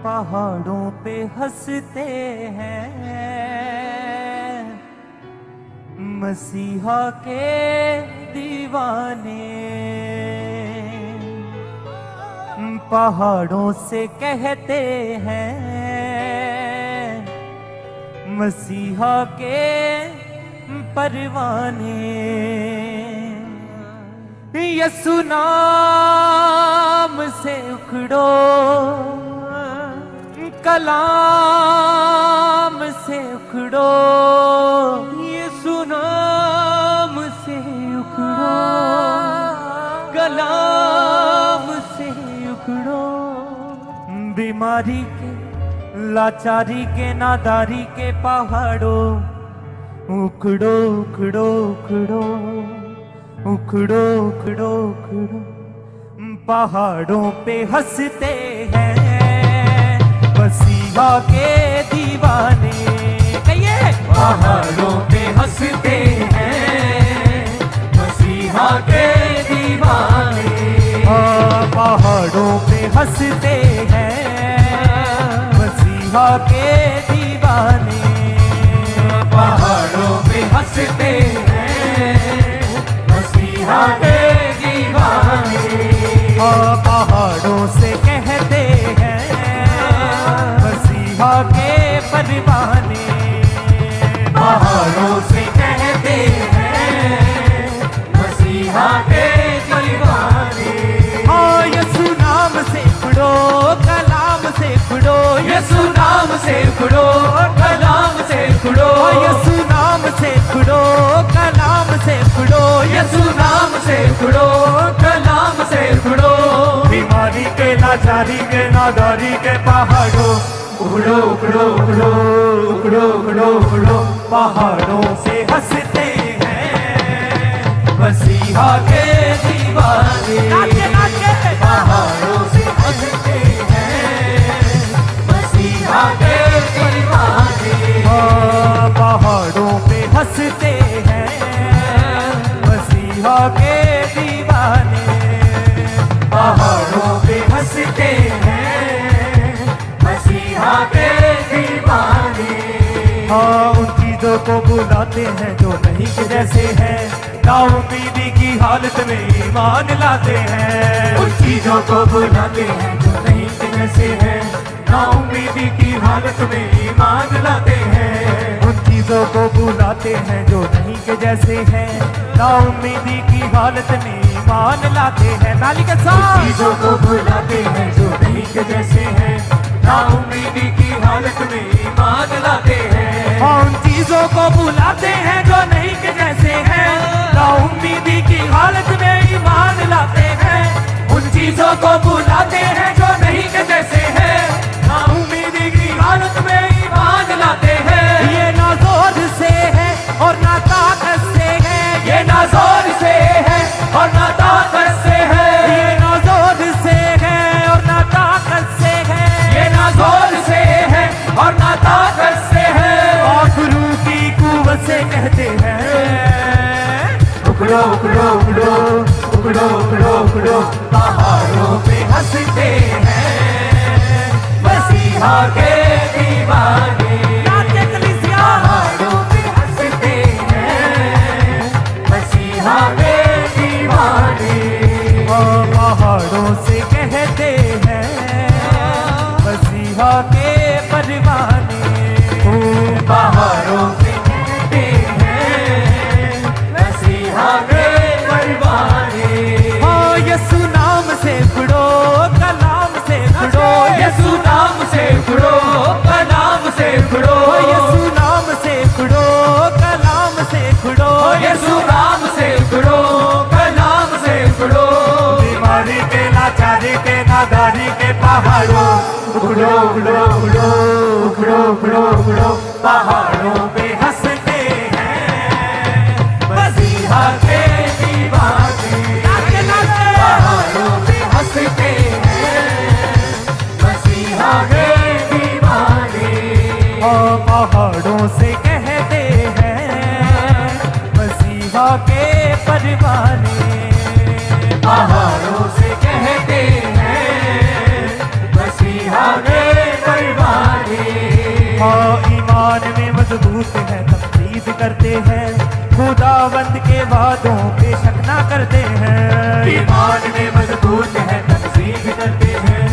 पहाड़ों पे हंसते हैं मसीहा के दीवाने। पहाड़ों से कहते हैं मसीहा के परवाने। यसु नाम से उखड़ो, कलाम से उखड़ो, यसु नाम से उखड़ो, कलाम से उखड़ो। बीमारी के, लाचारी के, नादारी के पहाड़ों उखड़ो उखड़ो उखड़ो उखड़ो उखड़ो उखड़ो। पहाड़ों पे हंसते हैं मसीहा के दीवाने। कहिए पहाड़ों पे हंसते हैं मसीहा के दीवाने। पहाड़ों पे हंसते हैं मसीहा के दीवाने। पहाड़ों पे हंसते हैं मसीहा के दीवाने। पहाड़ों से कहते हैं मसीहा के परवाने। पहाड़ों से कहते हैं मसीहा के दीवाने। यसु नाम से उखड़ो, कलाम से उखड़ो, यसु नाम से उखड़ो, कलाम से उखड़ो, यसु नाम से उखड़ो, कलाम से उखड़ो, यसु नाम से उखड़ो, कलाम से उखड़ो। बीमारी के, लाचारी के, नादारी के पहाड़ों उखड़ो उखड़ो उखड़ो उखड़ो उखड़ो उखड़ो। पहाड़ों से हंसते हैं मसीहा के दीवाने। नाचे नाचे पहाड़ों से हंसते हैं मसीहा के दीवाने। पहाड़ों पे हंसते हैं मसीहा के दीवाने। पहाड़ों पे हंसते हैं मसीहा के दीवाने। उन चीजों को बुलाते हैं जो नहीं के जैसे हैं, नाउमीदी की हालत में ईमान लाते हैं। उन चीजों को बुलाते हैं जो नहीं के जैसे हैं, नाउमीदी की हालत में ईमान लाते हैं। उन चीजों को बुलाते हैं जो नहीं के जैसे हैं, नाउमीदी की हालत में ईमान लाते हैं। ताली के साथ चीजों को बुलाते हैं जो नहीं के जैसे हैं, नाउमीदी की हालत में ईमान लाते हैं। उन चीजों को बुलाते हैं जो नहीं के जैसे हैं, नाउमीदी की हालत में ईमान लाते हैं। उन चीजों को बुलाते हैं जो नहीं के जैसे हैं, नाउमीदी की हालत में ईमान लाते हैं। ये ना जोर से है और ना ताकत से है, ये ना जोर से है और ना ताकत से है, ये ना जोर से है और ना ताकत से है, ये ना जोर से है और ना ताकत से है। गुरु की कुव्वत से कहते हैं उखड़ो उखड़ो उखड़ो उखड़ो उखड़ो उखड़ो। पहाड़ों पे हंसते हैं मसीहा के दीवाने। नाचे कलीसिया। पहाड़ों पे हंसते हैं मसीहा के दीवाने। पहाड़ों से कहते हैं मसीहा के परवाने। पहाड़ों से कहते हैं मसीहा के परवाने। यसु नाम से उखड़ो, कलाम से उखड़ो, यसु नाम से उखड़ो, कलाम से उखड़ो, यसु नाम से उखड़ो, कलाम से उखड़ो, यसु नाम से उखड़ो, कलाम से उखड़ो। बीमारी के, लाचारी के, नादारी के पहाड़ों उखड़ो उखड़ो उखड़ो उखड़ो उखड़ो उखड़ो। पहाड़ों पे हंसते हैं मसीहा के दीवाने। पहाड़ों पे हंसते हैं मसीहा के दीवाने। पहाड़ों से कहते हैं मसीहा के परवाने। पहाड़ों से कहते हैं मसीहा के मजबूत है तकलीफ करते हैं, खुदावंद के वादों पे शक ना करते हैं। ईमान में मजबूत है तकसीब करते हैं,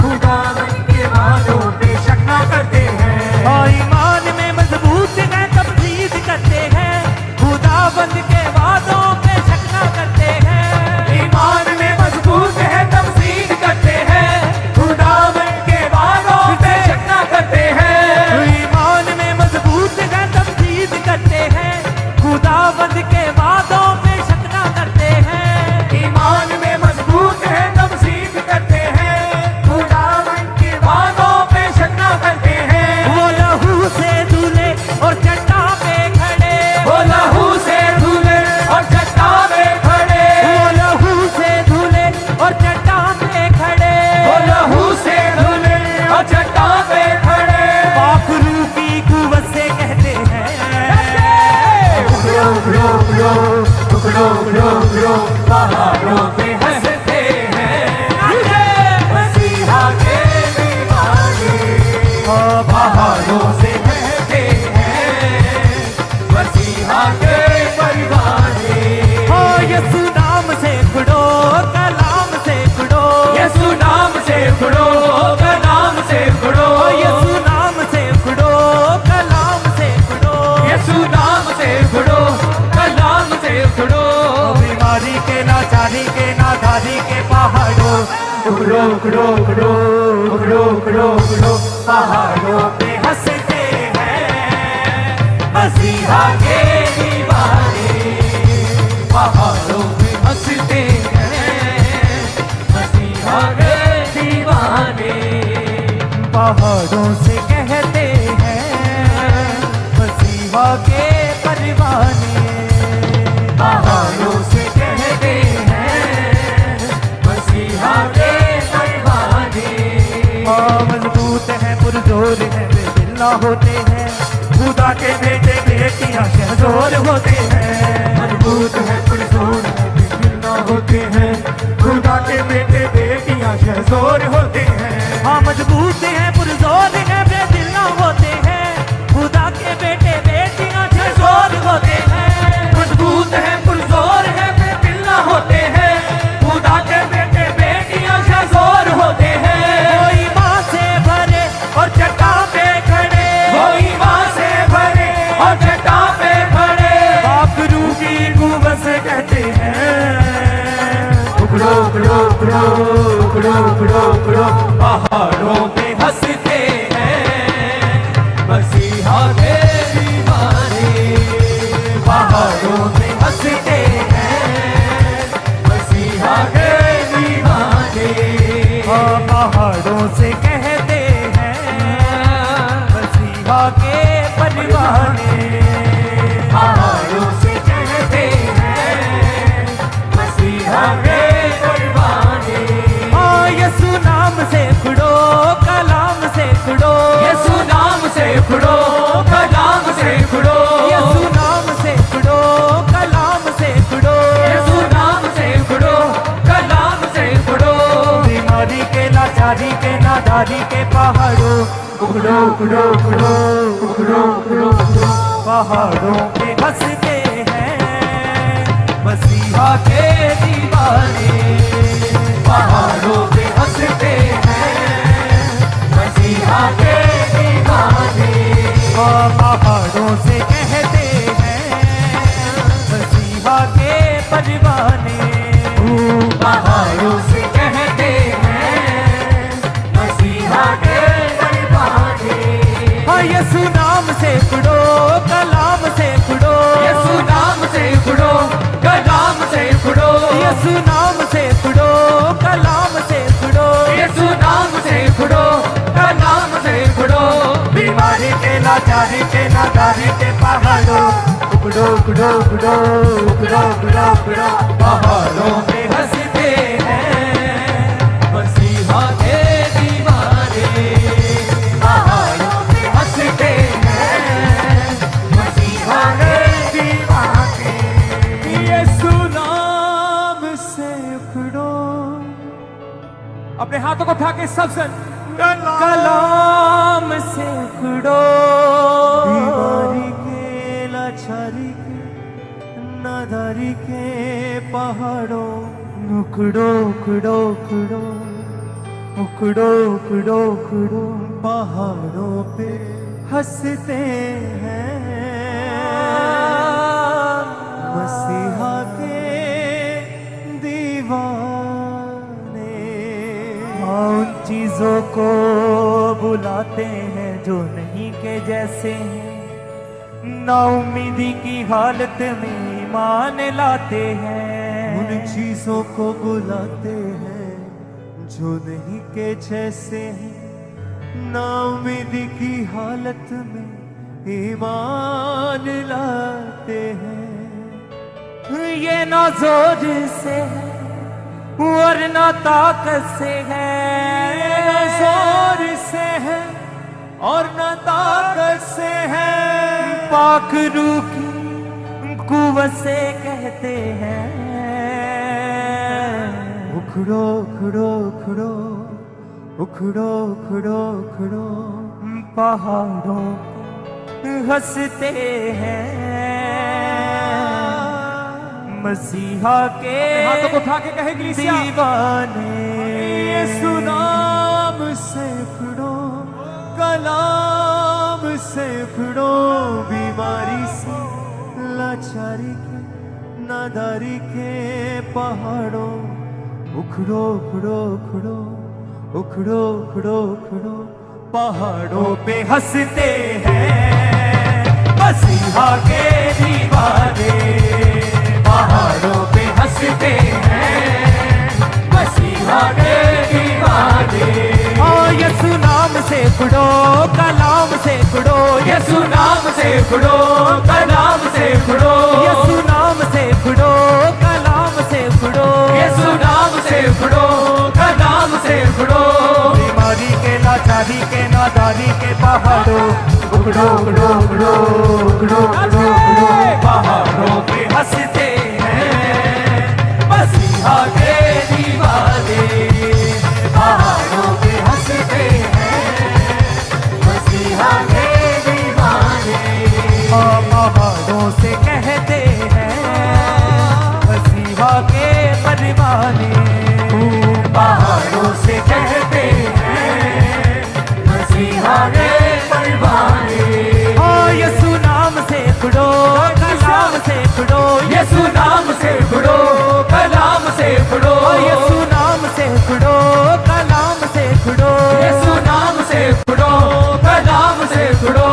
खुदावंद के वादों पे शक ना करते हैं। हाँ, ईमान में मजबूत है तकलीफ करते हैं, खुदावंद के वादों पे शक ना करते हैं। ईमान में मजबूत है तकसीब करते हैं, खुदावंद के वादों पे शक ना करते हैं। ईमान में मजबूत है तकलीफ करते हैं, खुदावंद के वादों पे शक ना करते हैं। ईमान में मजबूत है तकसीब करते हैं, खुदावंद के वादों पे शक ना करते हैं। वो लहू से धुले और चट्टान पे खड़े, वो लहू से धुले और चट्टान पे खड़े, वो लहू से धुले और चट्टान पे खड़े, वो लहू से धुले और चट्टान पे खड़े। पाखरू की कुवत से कहते हैं, उखड़ो उखड़ो उखड़ो उखड़ो उखड़ो उखड़ो पहाड़ों पे हंसते हैं मसीहा के दीवाने। हाँ, पहाड़ों से कहते हैं मसीहा के परवाने। हाँ, यीशु नाम से खुड़ो, कलाम से खुड़ो, यीशु नाम से उखड़ो कलाम से उखड़ो, यीशु नाम से खुड़ो, कलाम से खुड़ो। यीशु नाम से उखड़ो कलाम से उखड़ो। बीमारी के लाचारी के नादारी के पहाड़ों, उखड़ो उखड़ो उखड़ो उखड़ो उखड़ो उखड़ो पहाड़ों पे हंसते हैं मसीहा के दीवाने। पहाड़ों पे हंसते हैं मसीहा के दीवाने। पहाड़ों से कहते हैं मसीहा के परवाने। पहाड़ों से कहते हैं मसीहा के परवाने। हाँ, मजबूत है पुरजोर है वे दिल ना होते हैं, खुदा के बेटे बेटियां शहजोर होते हैं। मजबूत है पुरजोर है दिल ना होते हैं, खुदा के बेटे बेटियां शहजोर होते हैं। हाँ, मजबूत है पुरजोर है वे दिल ना होते हैं, खुदा के बेटे बेटियां शहजोर होते हैं। मजबूत है पुरजोर है वे दिल ना होते हैं, खुदा के बेटे बेटियां शहजोर होते हैं। वो ईमान से भरे और चट्टान पे खड़े, वो ईमान से भरे और चट्टान पे खड़े। पाखरू की कुवत से कहते हैं, उखड़ो उखड़ो उखड़ो उखड़ो उखड़ो उखड़ो पहाड़ों पे हंसते हैं मसीहा के दीवाने। पहाड़ों पे हंसते हैं मसीहा के दीवाने। हाँ, पहाड़ों से कहते हैं मसीहा के परवाने। पहाड़ों से कहते हैं मसीहा के परवाने। हाँ, यीशु नाम से खुड़ो, कलाम से खुड़ो, यीशु नाम से उखड़ो कलाम से उखड़ो, यीशु नाम से खुड़ो, कलाम से खुड़ो। यीशु नाम से उखड़ो कलाम से उखड़ो। बीमारी के लाचारी के नादारी के पहाड़ों, उखड़ो उखड़ो उखड़ो उखड़ो उखड़ो उखड़ो पहाड़ों पे हंसते हैं मसीहा मसीहा के दीवाने। पहाड़ों पे हंसते हैं मसीहा के दीवाने। हाँ, पहाड़ों से कहते हैं मसीहा के परवाने। पहाड़ों से कहते हैं मसीहा के परवाने। हाँ, यीशु नाम से खुड़ो, कलाम से खुड़ो, यीशु नाम से उखड़ो कलाम से उखड़ो, यीशु नाम से खुड़ो, कलाम से खुड़ो। यीशु नाम से उखड़ो कलाम से उखड़ो। बीमारी के लाचारी के नादारी के पहाड़ों, उखड़ो उखड़ो उखड़ो उखड़ो उखड़ो उखड़ो पहाड़ों पे हंसते हैं मसीहा के दीवाने। पहाड़ों पे हंसते हैं मसीहा के दीवाने। यीशु नाम से उखड़ो। अपने हाथों को उठा के सब सन कलाम से खुड़ो, दीवारी पहाड़ों, उखड़ो उखड़ो उखड़ो उखड़ो उखड़ो उखड़ो पहाड़ों पे हंसते हैं मसीहा के दीवाने। उन चीजों को बुलाते हैं जो नहीं के जैसे हैं, नाउमीदी की हालत में ईमान लाते हैं। उन चीजों को बुलाते हैं जो नहीं के जैसे हैं, नाउमीदी की हालत में ईमान लाते हैं। ये ना जोर से है और ना ताकत से है, ना जोर से है और न ताकत से है, पाक रूह की कुव्वत से कहते हैं। उखड़ो उखड़ो उखड़ो उखड़ो उखड़ो उखड़ो पहाड़ों पे हंसते हैं मसीहा के हाथों को उठा के कहे कलीसिया, दीवाने। यीशु नाम से उखड़ो, कलाम से उखड़ो, बीमारी से लाचारी के नादारी के पहाड़ों, उखड़ो उखड़ो उखड़ो उखड़ो उखड़ो उखड़ो पहाड़ों पे हंसते हैं मसीहा के दीवाने। पहाड़ों पे हंसते हैं मसीहा के दीवाने। यीशु नाम से उखड़ो, कलाम से उखड़ो, यीशु नाम से उखड़ो, कलाम से उखड़ो, यीशु नाम से उखड़ो, कलाम से उखड़ो, यीशु नाम से उखड़ो, कलाम से उखड़ो। बीमारी के लाचारी के नादारी के पहाड़ों, उखड़ो उखड़ो उखड़ो उखड़ो उखड़ो उखड़ो पहाड़ों पे हंसते हैं मसीहा के दीवाने। पहाड़ों पे हंसते हैं मसीहा के दीवाने। पहाड़ों से कहते हैं मसीहा के परवाने। पहाड़ों से कहते हैं मसीहा के परवाने। यीशु नाम से उखड़ो, कलाम से उखड़ो, यीशु नाम से उखड़ो, कलाम से उखड़ो, यीशु नाम से उखड़ो, कलाम से उखड़ो, यीशु नाम से उखड़ो, कलाम से उखड़ो।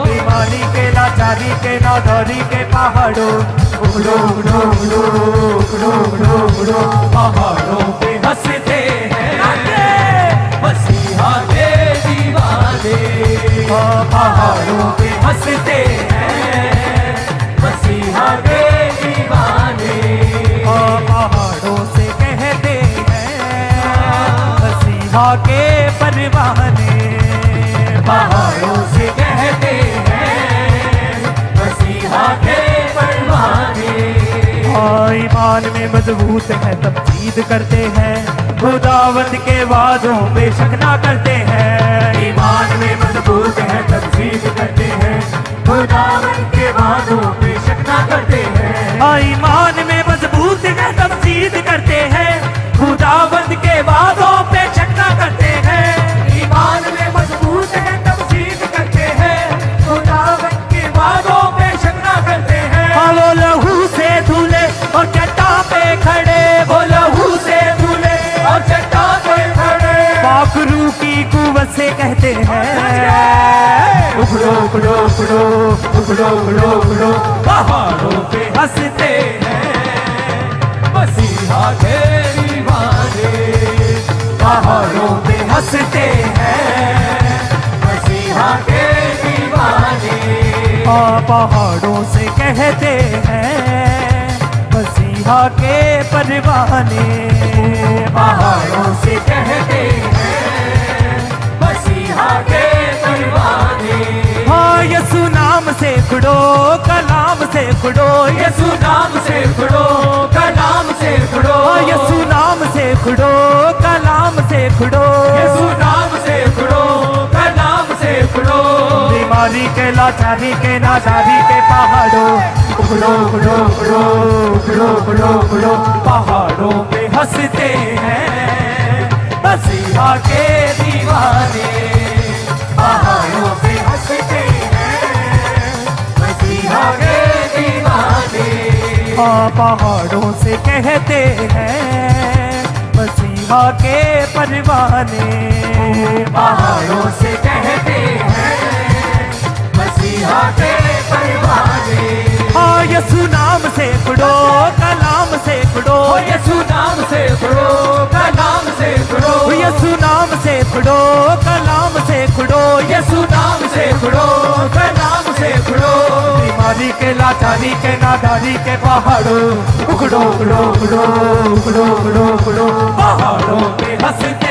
बीमारी के लाचारी के नादारी के पहाड़ों, उखड़ो उखड़ो उखड़ो उखड़ो उखड़ो उखड़ो पहाड़ों पे हंसते हैं मसीहा के दीवाने। पहाड़ों पे हंसते हैं मसीहा के दीवाने। पहाड़ों से कहते हैं मसीहा के परवाने। पहाड़ों से कहते हैं मसीहा के परवाने। ईमान में मजबूत है तब जीद करते हैं, खुदावंद के वादों पे शक ना करते हैं। ईमान में मजबूत है तस्वीर करते हैं, खुदावंद के वादों पे शक ना करते हैं। ईमान में मजबूत है तब जीद करते हैं, खुदावंद के वादों पे शक ना करते हैं। ईमान में मजबूत है तस्वीर करते हैं, खुदावंद के वादों पे शक ना करते हैं। वो लहू से धुले और चट्टान पे खड़े, वो लहू से धुले और चट्टान पे खड़े, पाक रूह की कुव्वत से कहते हैं उखड़ो उखड़ो उखड़ो उखड़ो उखड़ो उखड़ो पहाड़ों पे हंसते हैं मसीहा के दीवाने। पहाड़ों पे हंसते हैं मसीहा के दीवाने। पहाड़ों से कहते हैं मसीहा के परवाने। पहाड़ों से कहते हैं मसीहा के परवाने। यीशु नाम से उखड़ो, कलाम से उखड़ो, यीशु नाम से उखड़ो, कलाम से उखड़ो, यीशु नाम से उखड़ो, कलाम से उखड़ो, यीशु नाम से उखड़ो, कलाम से उखड़ो। बीमारी के लाचारी के नादारी के पहाड़ों, उखड़ो उखड़ो उखड़ो उखड़ो उखड़ो उखड़ो पहाड़ों पे हंसते हैं मसीहा के दीवाने पहाड़ों पे हंसते हैं मसीहा के दीवाने हाँ पहाड़ों से कहते हैं मसीहा के परवाने पहाड़ों से कहते हैं मसीहा के परवाने हाँ यसु नाम से पढ़ो कलाम से पढ़ो यीशु नाम से पढ़ो कलाम से पढ़ो यसु नाम से पढ़ो कलाम से पढ़ो यीशु नाम से पढ़ो कलाम से पढ़ो बीमारी के लाचारी के नादारी के पहाड़ों उखड़ो उखड़ो उखड़ो उखड़ो उखड़ो उखड़ो पहाड़ों पे हंसते